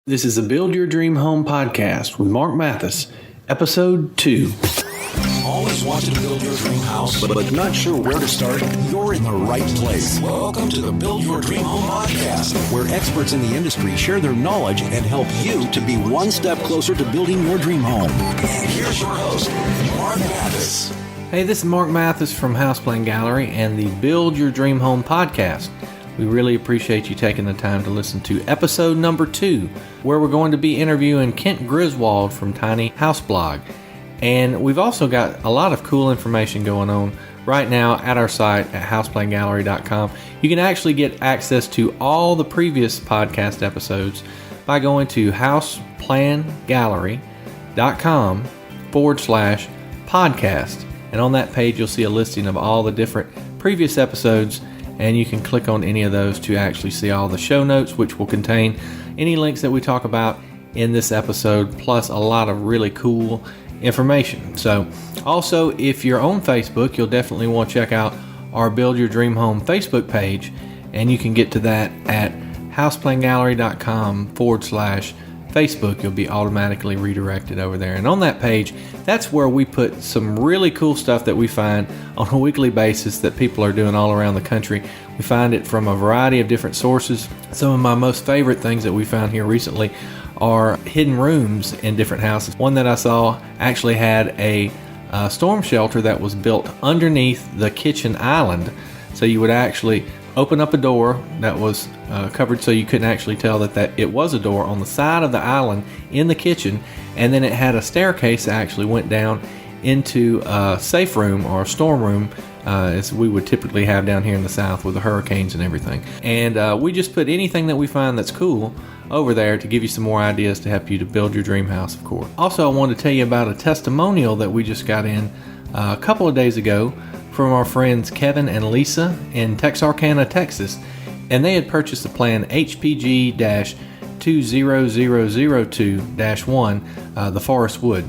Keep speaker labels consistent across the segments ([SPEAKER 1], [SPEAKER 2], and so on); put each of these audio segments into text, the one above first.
[SPEAKER 1] This is the Build Your Dream Home podcast with Mark Mathis, episode 2.
[SPEAKER 2] Always wanted to build your dream house, but not sure where to start? You're in the right place. Welcome to the Build Your Dream Home podcast, where experts in the industry share their knowledge and help you to be one step closer to building your dream home. And here's your host, Mark Mathis.
[SPEAKER 1] Hey, this is Mark Mathis from HousePlanGallery and the Build Your Dream Home podcast. We really appreciate you taking the time to listen to episode number 2, where we're going to be interviewing Kent Griswold from Tiny House Blog. And we've also got a lot of cool information going on right now at our site at HousePlanGallery.com. You can actually get access to all the previous podcast episodes by going to HousePlanGallery.com/podcast. And on that page, you'll see a listing of all the different previous episodes, and you can click on any of those to actually see all the show notes, which will contain any links that we talk about in this episode, plus a lot of really cool information. So also, if you're on Facebook, you'll definitely want to check out our Build Your Dream Home Facebook page, and you can get to that at HousePlanGallery.com/Facebook. You'll be automatically redirected over there. And on that page, that's where we put some really cool stuff that we find on a weekly basis that people are doing all around the country. We find it from a variety of different sources. Some of my most favorite things that we found here recently are hidden rooms in different houses. One that I saw actually had a storm shelter that was built underneath the kitchen island. So you would actually open up a door that was covered so you couldn't actually tell that it was a door on the side of the island in the kitchen, and then it had a staircase that actually went down into a safe room or a storm room, as we would typically have down here in the South with the hurricanes and everything. And we just put anything that we find that's cool over there to give you some more ideas to help you to build your dream house, of course. Also, I wanted to tell you about a testimonial that we just got in a couple of days ago from our friends Kevin and Lisa in Texarkana, Texas, and they had purchased the plan HPG-20002-1, the Forest Wood.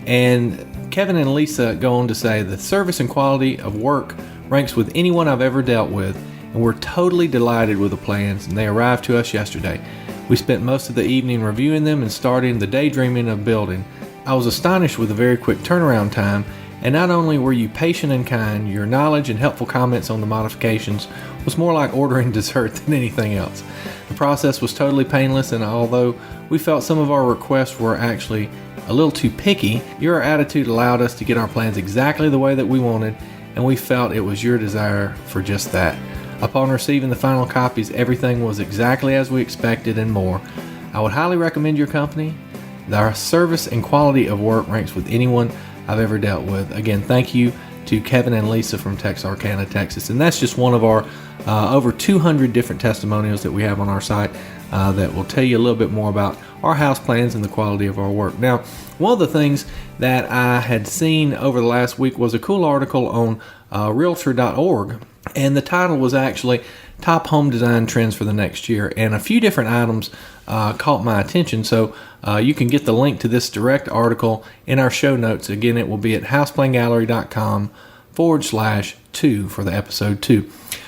[SPEAKER 1] And Kevin and Lisa go on to say the service and quality of work ranks with anyone I've ever dealt with, and we're totally delighted with the plans, and they arrived to us yesterday. We spent most of the evening reviewing them and starting the daydreaming of building. I was astonished with the very quick turnaround time, and not only were you patient and kind, your knowledge and helpful comments on the modifications was more like ordering dessert than anything else. The process was totally painless, and although we felt some of our requests were actually a little too picky, your attitude allowed us to get our plans exactly the way that we wanted, and we felt it was your desire for just that. Upon receiving the final copies, everything was exactly as we expected and more. I would highly recommend your company. Our service and quality of work ranks with anyone I've ever dealt with. Again, thank you to Kevin and Lisa from Texarkana, Texas. And that's just one of our over 200 different testimonials that we have on our site that will tell you a little bit more about our house plans and the quality of our work. Now, one of the things that I had seen over the last week was a cool article on Realtor.org, and the title was actually Top Home Design Trends for the Next Year, and a few different items caught my attention. So you can get the link to this direct article in our show notes. Again, it will be at HousePlanGallery.com/2 for the episode 2.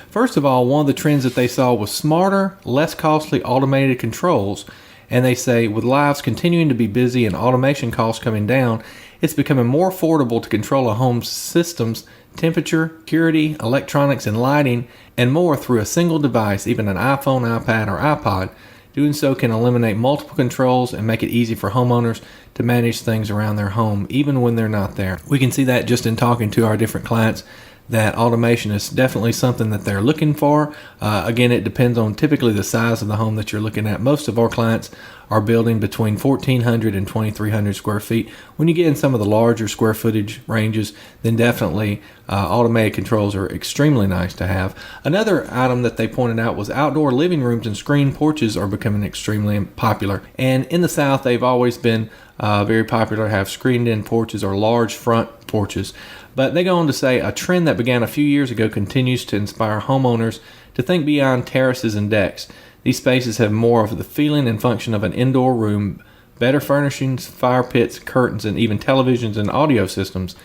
[SPEAKER 1] First of all, one of the trends that they saw was smarter, less costly automated controls. And they say, with lives continuing to be busy and automation costs coming down, it's becoming more affordable to control a home's systems, temperature, security, electronics, and lighting, and more through a single device, even an iPhone, iPad, or iPod. Doing so can eliminate multiple controls and make it easy for homeowners to manage things around their home, even when they're not there. We can see that just in talking to our different clients, that automation is definitely something that they're looking for. Again, it depends on typically the size of the home that you're looking at. Most of our clients are building between 1,400 and 2,300 square feet. When you get in some of the larger square footage ranges, then definitely automated controls are extremely nice to have. Another item that they pointed out was outdoor living rooms and screened porches are becoming extremely popular. And in the South, they've always been very popular to have screened-in porches or large front porches. But they go on to say a trend that began a few years ago continues to inspire homeowners to think beyond terraces and decks. These spaces have more of the feeling and function of an indoor room, better furnishings, fire pits, curtains, and even televisions and audio systems.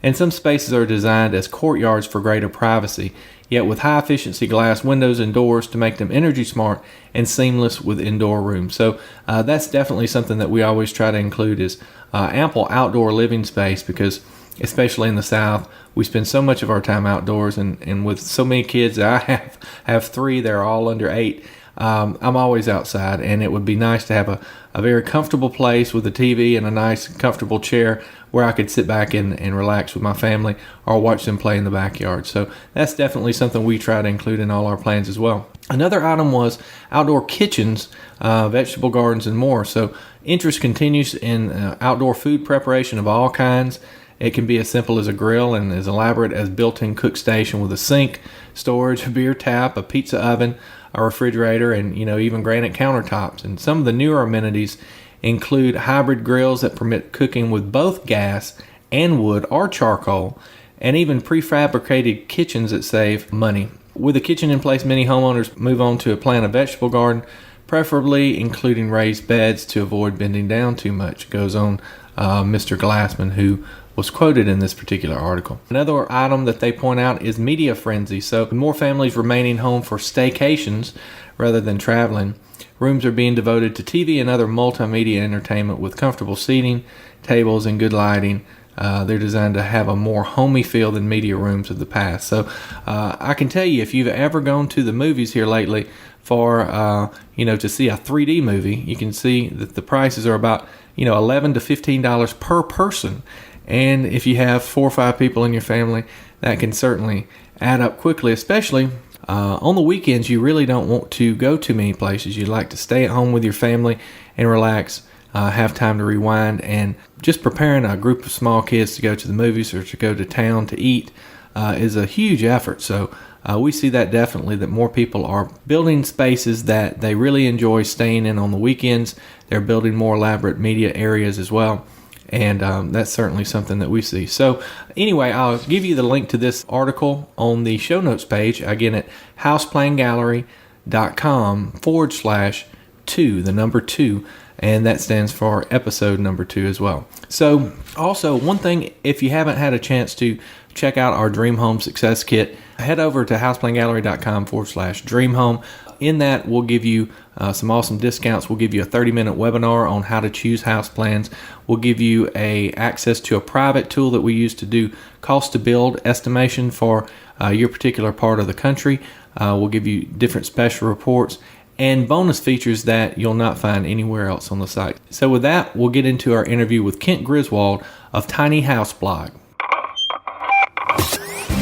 [SPEAKER 1] And some spaces are designed as courtyards for greater privacy. yet with high efficiency glass windows and doors to make them energy smart and seamless with indoor rooms. So that's definitely something that we always try to include is ample outdoor living space, because especially in the South, we spend so much of our time outdoors, and with so many kids, I have three, they're all under 8. I'm always outside, and it would be nice to have a very comfortable place with a TV and a nice comfortable chair where I could sit back and relax with my family or watch them play in the backyard. So that's definitely something we try to include in all our plans as well. Another item was outdoor kitchens, vegetable gardens, and more. So interest continues in outdoor food preparation of all kinds. It can be as simple as a grill and as elaborate as built-in cook station with a sink, storage, a beer tap, a pizza oven, a refrigerator, and even granite countertops. And some of the newer amenities include hybrid grills that permit cooking with both gas and wood or charcoal, and even prefabricated kitchens that save money. With a kitchen in place, many homeowners move on to plant a vegetable garden, preferably including raised beds to avoid bending down too much, goes on Mr. Glassman, who was quoted in this particular article. Another item that they point out is media frenzy. So with more families remaining home for staycations rather than traveling, rooms are being devoted to TV and other multimedia entertainment with comfortable seating, tables, and good lighting. They're designed to have a more homey feel than media rooms of the past. So I can tell you, if you've ever gone to the movies here lately for to see a 3D movie, you can see that the prices are about $11 to $15 per person. And if you have 4 or 5 people in your family, that can certainly add up quickly, especially on the weekends. You really don't want to go too many places. You'd like to stay at home with your family and relax, have time to rewind, and just preparing a group of small kids to go to the movies or to go to town to eat is a huge effort. So we see that definitely, that more people are building spaces that they really enjoy staying in on the weekends. They're building more elaborate media areas as well. And that's certainly something that we see. So anyway, I'll give you the link to this article on the show notes page, again at HousePlanGallery.com/2, the number 2, and that stands for episode number 2 as well. So also, one thing, if you haven't had a chance to check out our Dream Home Success Kit, head over to HousePlanGallery.com/DreamHome. In that, we'll give you some awesome discounts. We'll give you a 30-minute webinar on how to choose house plans. We'll give you access to a private tool that we use to do cost to build estimation for your particular part of the country. We'll give you different special reports and bonus features that you'll not find anywhere else on the site. So with that, we'll get into our interview with Kent Griswold of Tiny House Blog.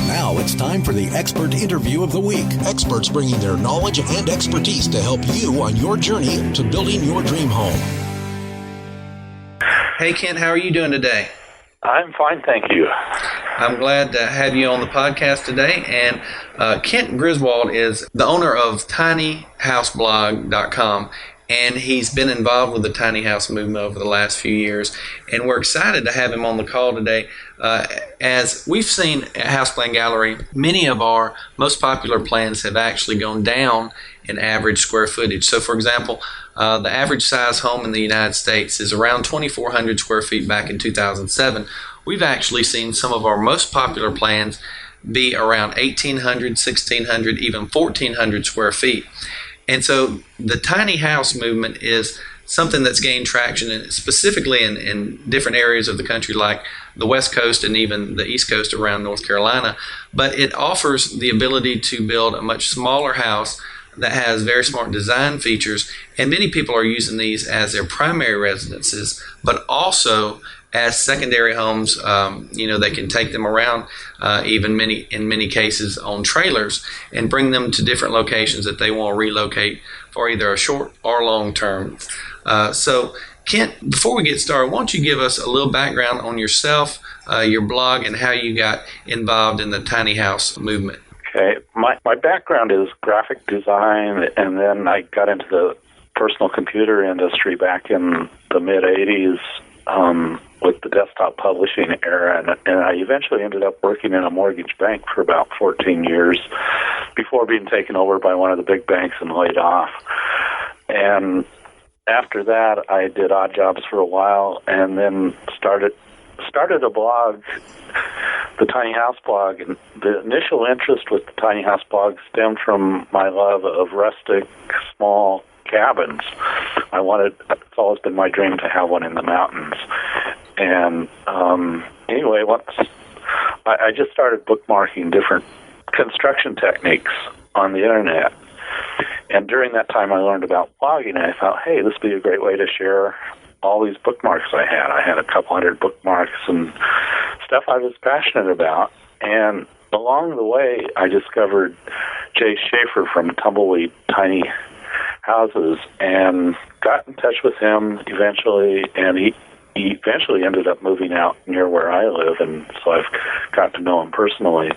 [SPEAKER 2] Now it's time for the Expert Interview of the Week. Experts bringing their knowledge and expertise to help you on your journey to building your dream home.
[SPEAKER 1] Hey, Kent, how are you doing today?
[SPEAKER 3] I'm fine, thank you.
[SPEAKER 1] I'm glad to have you on the podcast today. And Kent Griswold is the owner of tinyhouseblog.com. And he's been involved with the tiny house movement over the last few years. And we're excited to have him on the call today. As we've seen at House Plan Gallery, many of our most popular plans have actually gone down in average square footage. So, for example, the average size home in the United States is around 2,400 square feet back in 2007. We've actually seen some of our most popular plans be around 1,800, 1,600, even 1,400 square feet. And so the tiny house movement is something that's gained traction, specifically in different areas of the country like the West Coast and even the East Coast around North Carolina. But it offers the ability to build a much smaller house that has very smart design features, and many people are using these as their primary residences, but also as secondary homes. They can take them around, in many cases on trailers, and bring them to different locations that they want to relocate for either a short or long term. So, Kent, before we get started, why don't you give us a little background on yourself, your blog, and how you got involved in the tiny house movement?
[SPEAKER 3] Okay, my background is graphic design, and then I got into the personal computer industry back in the mid-'80s with the desktop publishing era, and I eventually ended up working in a mortgage bank for about 14 years before being taken over by one of the big banks and laid off. And after that, I did odd jobs for a while, and then started a blog. the Tiny House blog, and the initial interest with the Tiny House blog stemmed from my love of rustic, small cabins. It's always been my dream to have one in the mountains. And anyway, once I just started bookmarking different construction techniques on the internet. And during that time, I learned about blogging, and I thought, hey, this would be a great way to share all these bookmarks I had. I had a couple hundred bookmarks and stuff I was passionate about. And along the way, I discovered Jay Schaefer from Tumbleweed Tiny Houses and got in touch with him eventually, and he eventually ended up moving out near where I live, and so I've got to know him personally.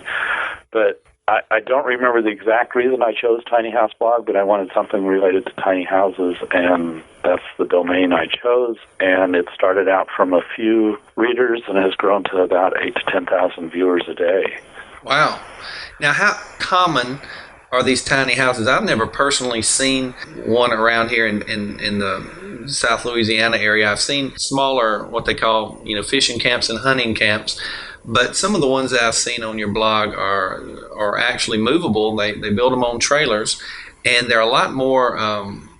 [SPEAKER 3] But I don't remember the exact reason I chose Tiny House Blog, but I wanted something related to tiny houses, and that's the domain I chose. And it started out from a few readers and has grown to about 8,000 to 10,000 viewers a day.
[SPEAKER 4] Wow. Now, how common are these tiny houses? I've never personally seen one around here in the South Louisiana area. I've seen smaller, what they call, fishing camps and hunting camps. But some of the ones that I've seen on your blog are actually movable. They build them on trailers, and they're a lot more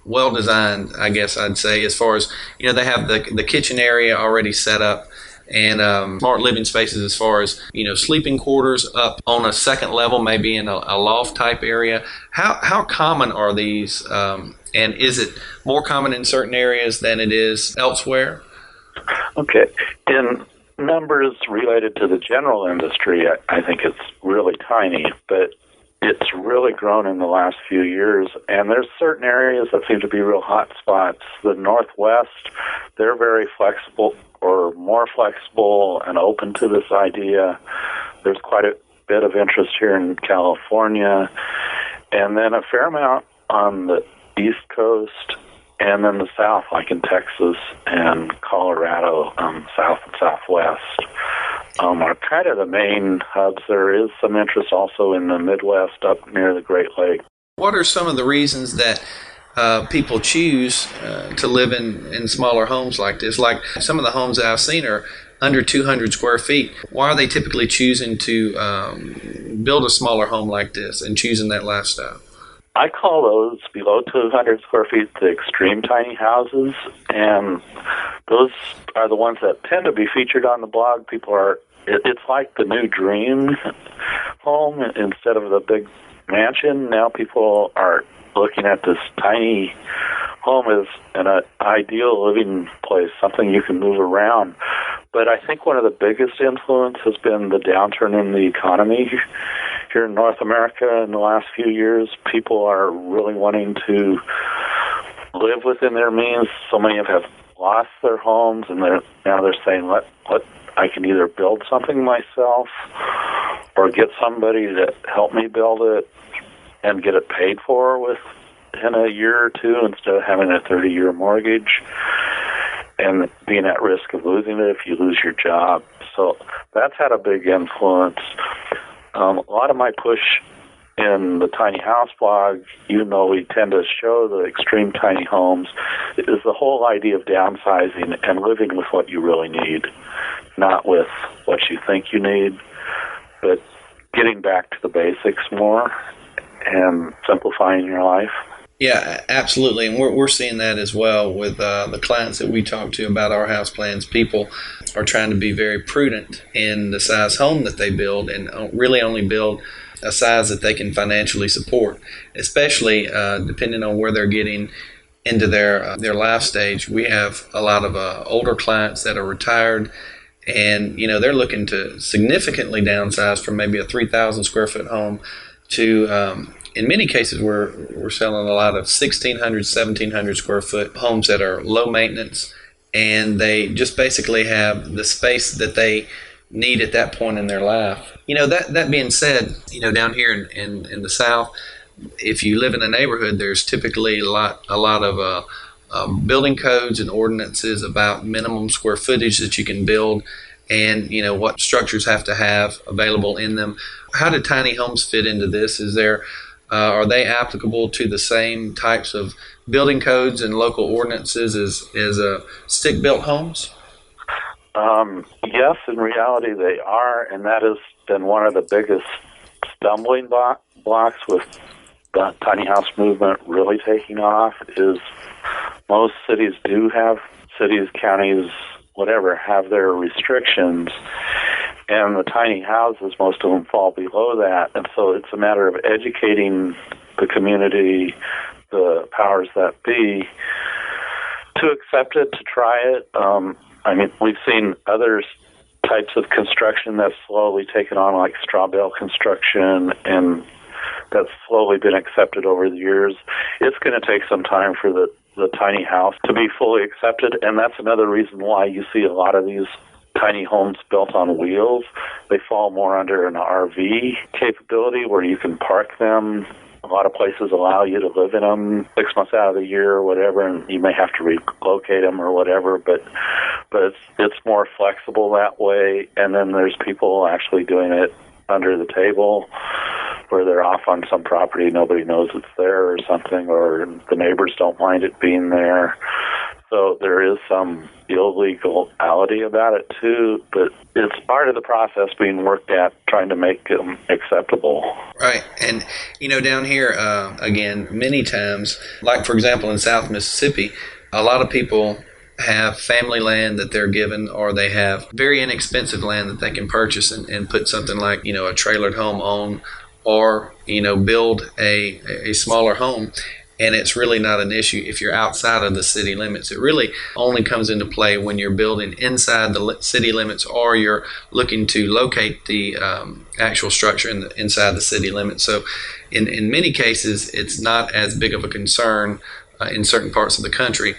[SPEAKER 4] well designed, I guess I'd say, as far as, they have the kitchen area already set up, and smart living spaces as far as, sleeping quarters up on a second level, maybe in a loft type area. How common are these, and is it more common in certain areas than it is elsewhere?
[SPEAKER 3] Okay. In numbers related to the general industry, I think it's really tiny, but it's really grown in the last few years, and there's certain areas that seem to be real hot spots. The Northwest, they're very flexible, or more flexible and open to this idea. There's quite a bit of interest here in California, and then a fair amount on the East Coast, and then the South, like in Texas and Colorado, South and Southwest, are kind of the main hubs. There is some interest also in the Midwest up near the Great Lakes.
[SPEAKER 4] What are some of the reasons that people choose to live in smaller homes like this? Like some of the homes that I've seen are under 200 square feet. Why are they typically choosing to build a smaller home like this and choosing that lifestyle?
[SPEAKER 3] I call those below 200 square feet the extreme tiny houses, and those are the ones that tend to be featured on the blog. It's like the new dream home instead of the big mansion. Now people are looking at this tiny home as an ideal living place, something you can move around. But I think one of the biggest influence has been the downturn in the economy here in North America in the last few years. People are really wanting to live within their means. So many have lost their homes, and now they're saying, "What? I can either build something myself, or get somebody to help me build it, and get it paid for within a year or two instead of having a 30-year mortgage and being at risk of losing it if you lose your job." So that's had a big influence. A lot of my push in the Tiny House blog, even though we tend to show the extreme tiny homes, is the whole idea of downsizing and living with what you really need, not with what you think you need, but getting back to the basics more and simplifying your life.
[SPEAKER 4] Yeah, absolutely. And we're seeing that as well with the clients that we talk to about our house plans. People are trying to be very prudent in the size home that they build and really only build a size that they can financially support, especially depending on where they're getting into their life stage. We have a lot of older clients that are retired, and they're looking to significantly downsize from maybe a 3,000 square foot home to in many cases, we're selling a lot of 1,600, 1,700 square foot homes that are low maintenance, and they just basically have the space that they need at that point in their life. That being said, down here in the South, if you live in a neighborhood, there's typically a lot of building codes and ordinances about minimum square footage that you can build, and what structures have to have available in them. How do tiny homes fit into this? Are they applicable to the same types of building codes and local ordinances as stick-built homes?
[SPEAKER 3] Yes, in reality they are, and that is been one of the biggest stumbling blocks with the tiny house movement really taking off is most cities, counties, whatever, have their restrictions, and the tiny houses, most of them fall below that. And so it's a matter of educating the community, the powers that be, to accept it, to try it. We've seen other types of construction that's slowly taken on, like straw bale construction, and that's slowly been accepted over the years. It's going to take some time for the tiny house to be fully accepted, and that's another reason why you see a lot of these tiny homes built on wheels. They fall more under an RV capability where you can park them. A lot of places allow you to live in them 6 months out of the year or whatever, and you may have to relocate them or whatever, but it's more flexible that way. And then there's people actually doing it under the table where they're off on some property, nobody knows it's there or something, or the neighbors don't mind it being there. So there is some illegality about it too, but it's part of the process being worked at, trying to make them acceptable.
[SPEAKER 4] Right. And, down here, again, many times, like, for example, in South Mississippi, a lot of people have family land that they're given, or they have very inexpensive land that they can purchase and put something like, a trailered home on, or, build a smaller home. And it's really not an issue if you're outside of the city limits. It really only comes into play when you're building inside the city limits, or you're looking to locate the actual structure inside the city limits. So in many cases, it's not as big of a concern in certain parts of the country.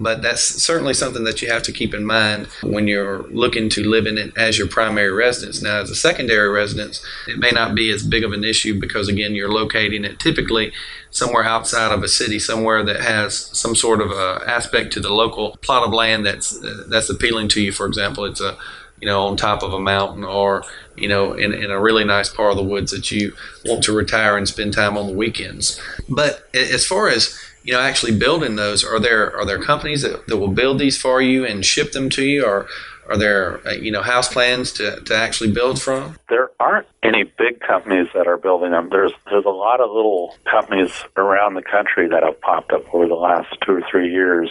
[SPEAKER 4] But that's certainly something that you have to keep in mind when you're looking to live in it as your primary residence. Now, as a secondary residence, it may not be as big of an issue because, again, you're locating it typically somewhere outside of a city, somewhere that has some sort of aspect to the local plot of land that's appealing to you. For example, it's on top of a mountain, or in a really nice part of the woods that you want to retire and spend time on the weekends. But as far as actually building those, are there companies that will build these for you and ship them to you, or are there house plans to actually build from?
[SPEAKER 3] There aren't any big companies that are building them. There's a lot of little companies around the country that have popped up over the last 2 or 3 years,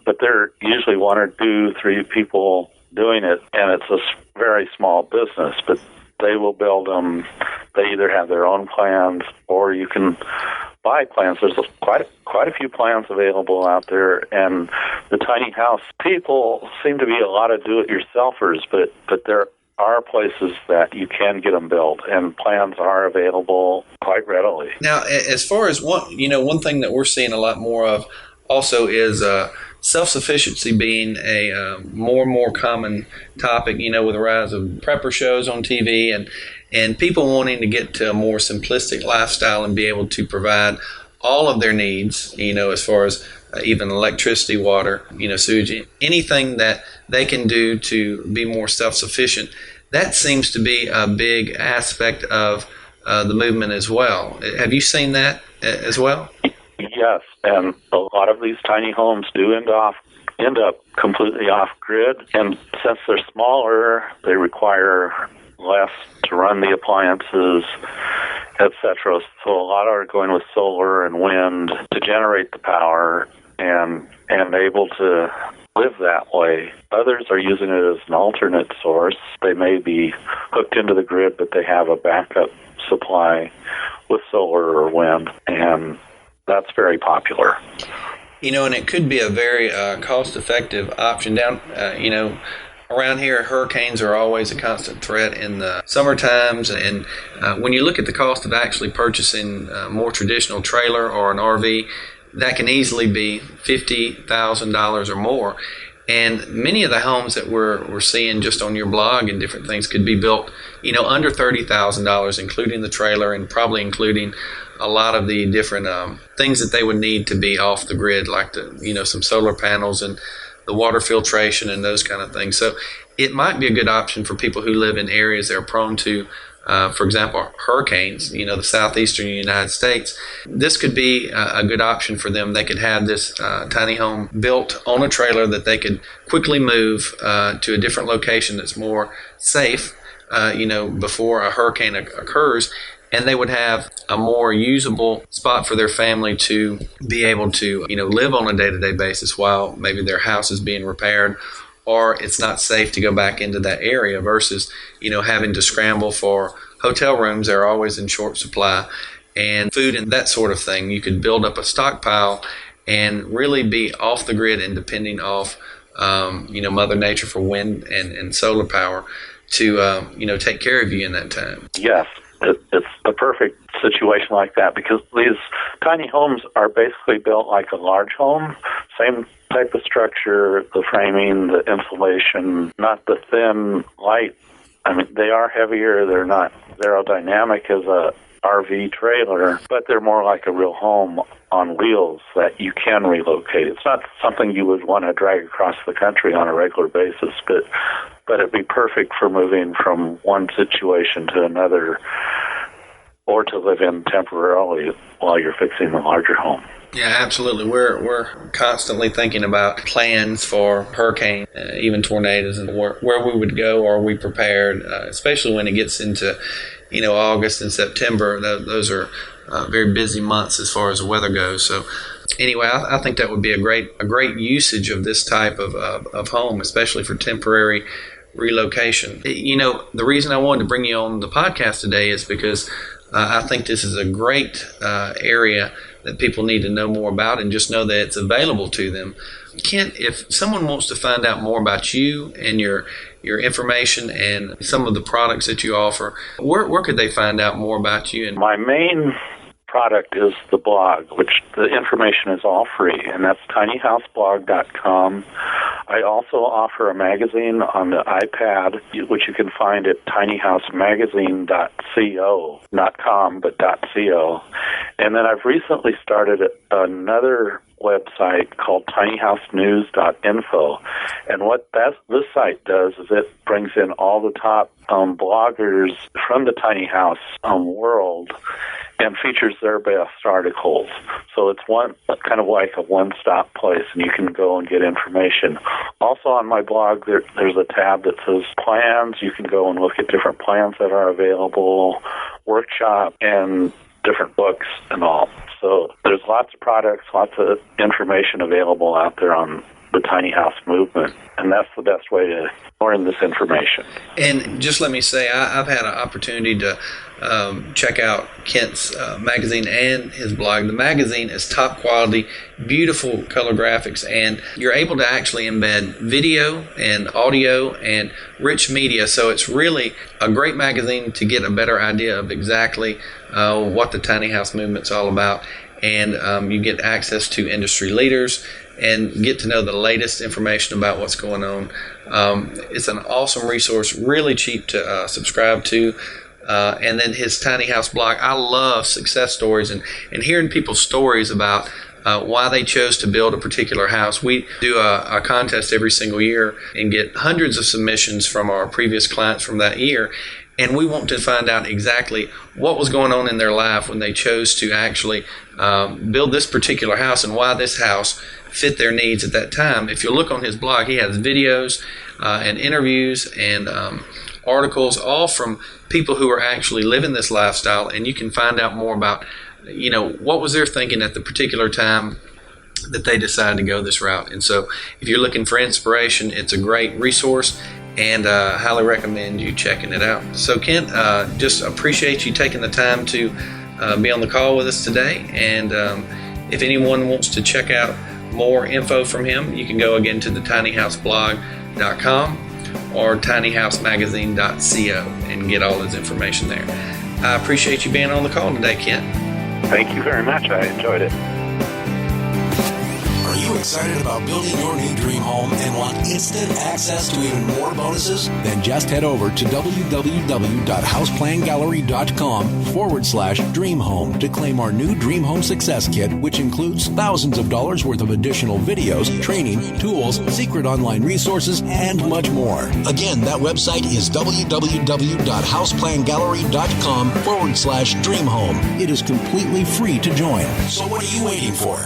[SPEAKER 3] but they're usually 1 or 2, 3 people doing it, and it's a very small business, but they will build them. They either have their own plans, or you can buy plans. There's quite a few plans available out there, and the tiny house people seem to be a lot of do-it-yourselfers, but there are places that you can get them built, and plans are available quite readily.
[SPEAKER 4] Now, as far as one thing that we're seeing a lot more of also is self-sufficiency being a more and more common topic, with the rise of prepper shows on TV and people wanting to get to a more simplistic lifestyle and be able to provide all of their needs, as far as even electricity, water, sewage, anything that they can do to be more self-sufficient. That seems to be a big aspect of the movement as well. Have you seen that as well?
[SPEAKER 3] Yes, and a lot of these tiny homes do end up completely off-grid, and since they're smaller, they require less to run the appliances, etc. So a lot are going with solar and wind to generate the power and able to live that way. Others are using it as an alternate source. They may be hooked into the grid, but they have a backup supply with solar or wind, and that's very popular.
[SPEAKER 4] And it could be a very cost-effective option. Around here, hurricanes are always a constant threat in the summer times, and when you look at the cost of actually purchasing a more traditional trailer or an RV, that can easily be $50,000 or more. And many of the homes that we're seeing just on your blog and different things could be built, under $30,000, including the trailer and probably including a lot of the different things that they would need to be off the grid, like some solar panels and the water filtration and those kind of things. So it might be a good option for people who live in areas that are prone to, for example, hurricanes, the southeastern United States. This could be a good option for them. They could have this tiny home built on a trailer that they could quickly move to a different location that's more safe before a hurricane occurs, and they would have a more usable spot for their family to be able to, live on a day-to-day basis while maybe their house is being repaired, or it's not safe to go back into that area versus, having to scramble for hotel rooms. They're always in short supply, and food and that sort of thing. You could build up a stockpile and really be off the grid and depending off, Mother Nature for wind and solar power to, take care of you in that time.
[SPEAKER 3] Yes. It's the perfect situation like that because these tiny homes are basically built like a large home. Same type of structure, the framing, the insulation, not the thin, light. I mean, they are heavier. They're not aerodynamic as a RV trailer, but they're more like a real home on wheels that you can relocate. It's not something you would want to drag across the country on a regular basis, but it'd be perfect for moving from one situation to another or to live in temporarily while you're fixing the larger home.
[SPEAKER 4] Yeah, absolutely. We're constantly thinking about plans for hurricanes, even tornadoes, and where we would go. Are we prepared? Especially when it gets into, August and September. Those are very busy months as far as the weather goes. So, anyway, I think that would be a great usage of this type of home, especially for temporary relocation. The reason I wanted to bring you on the podcast today is because I think this is a great area that people need to know more about and just know that it's available to them. Kent, if someone wants to find out more about you and your information and some of the products that you offer, where could they find out more about you? And
[SPEAKER 3] my main product is the blog, which the information is all free, and that's tinyhouseblog.com. I also offer a magazine on the iPad, which you can find at tinyhousemagazine.co, not com, but .co. And then I've recently started another website called tinyhousenews.info. And what this site does is it brings in all the top bloggers from the tiny house world and features their best articles. So it's kind of like a one-stop place, and you can go and get information. Also on my blog, there's a tab that says plans. You can go and look at different plans that are available, workshop, and different books and all. So there's lots of products, lots of information available out there on the tiny house movement, and that's the best way to learn this information.
[SPEAKER 4] And just let me say, I've had an opportunity to check out Kent's magazine and his blog. The magazine is top quality, beautiful color graphics, and you're able to actually embed video and audio and rich media. So it's really a great magazine to get a better idea of exactly what the tiny house movement's all about. And you get access to industry leaders and get to know the latest information about what's going on. It's an awesome resource, really cheap to subscribe to. And then his tiny house blog. I love success stories and hearing people's stories about why they chose to build a particular house. We do a contest every single year and get hundreds of submissions from our previous clients from that year. And we want to find out exactly what was going on in their life when they chose to actually build this particular house and why this house fit their needs at that time. If you look on his blog, he has videos and interviews and articles, all from people who are actually living this lifestyle, and you can find out more about, what was their thinking at the particular time that they decided to go this route. And so if you're looking for inspiration, it's a great resource, and I highly recommend you checking it out. So Kent, just appreciate you taking the time to be on the call with us today. And if anyone wants to check out more info from him, you can go again to the tinyhouseblog.com or tinyhousemagazine.co and get all his information there. I appreciate you being on the call today, Kent.
[SPEAKER 3] Thank you very much. I enjoyed it.
[SPEAKER 2] Are you excited about building your new dream home and want instant access to even more bonuses? Then just head over to www.houseplangallery.com/dreamhome to claim our new Dream Home Success Kit, which includes thousands of dollars worth of additional videos, training, tools, secret online resources, and much more. Again, that website is www.houseplangallery.com/dreamhome. It is completely free to join. So what are you waiting for?